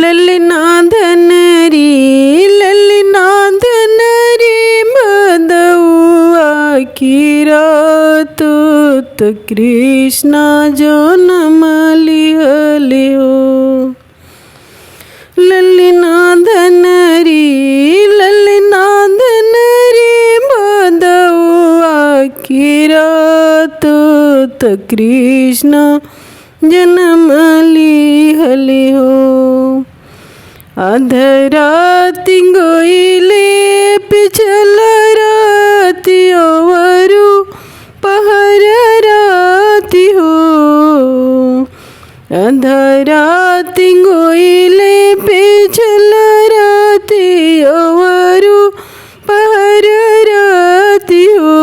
ललनाधन रे बदौआ की रात तो कृष्णा जनम लिहले हो। ललनाधन रे बदौआ की रात तो कृष्णा जनम लिहले हो। अधराति गोइले पिछल राति ओवरु पहर राति हो। अधराति गोइले पिछल राति ओवरु पहर राति हो।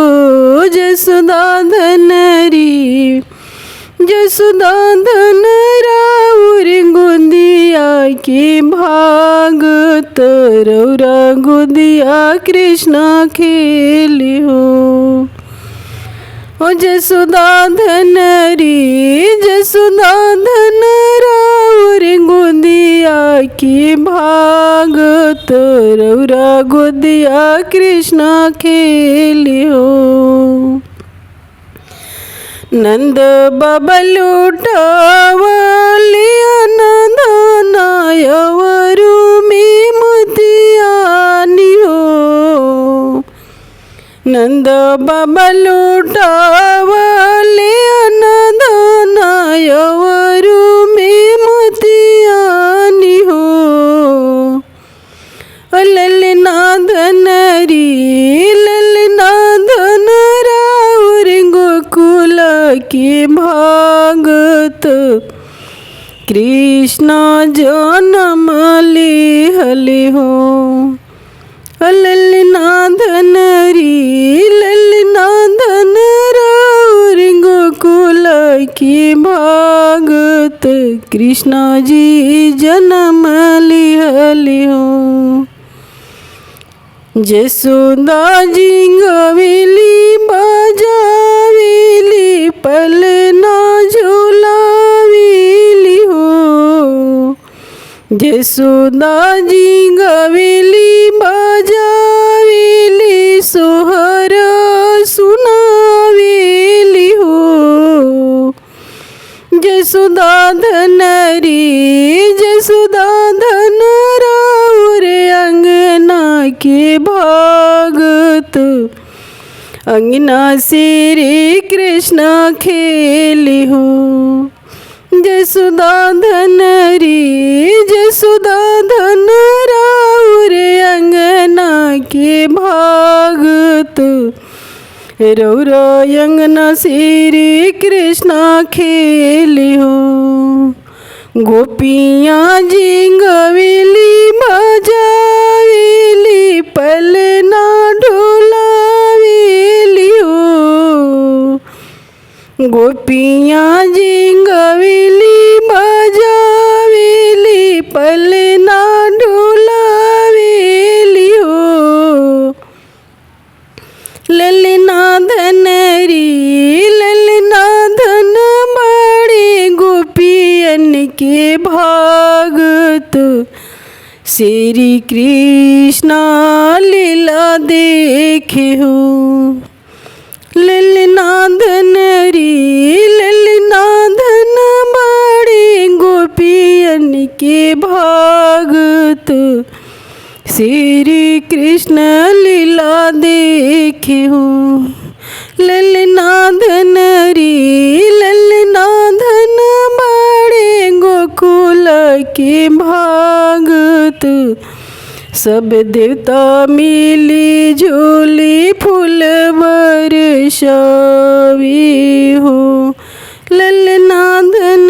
जसुदाधन राउर गोदिया के भाग तरौरा गोदिया कृष्णा खेले हो। ओ जसुदाधन राउर गोदिया के भाग तरौरा गोदिया कृष्णा खेले हो। नंद बाबा लुटावले अनदानायवरु में मोतियानी हो। नंद बाबा लुटावले अनदानायवरु में मोतियानी हो। ललनाधन राउर गोकुल के भागत कृष्णा जनम लिहले हो। ललनाधन राउर गोकुल के भागत कृष्णा जी जनम लिहले हो। जसोदा जी गवेली बजावेली पलना झूलावेली हो। जसोदा जी गवेली बजावेली सोहर सुनावेली हो। जसोदाधन राउर अंगना के भागत अंगना से रे कृष्णा खेले हो। जसुदाधन राउर अंगना के भागत रौरा अंगना से रे कृष्णा खेले हो। गोपियाँ जी गवेली बजावेली पलना ढोलावेली हो। गोपियाँ जी गवेली बजावेली पलना ढोलावेली हो। ललनाधन बड़े गोपियन के भागत श्री कृष्णा लीला देखे हो। ललनाधन बड़े गोपियन के भागत श्री कृष्ण लीला देखे हो। ललनाधन बड़े गोकुल के भागत सब देवता मिली झोली फूल बरसावी हो। ललनाधन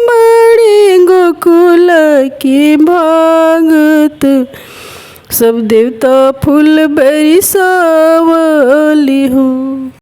बड़े गोकुल के भागत सब देवता फूल बरसावली हो।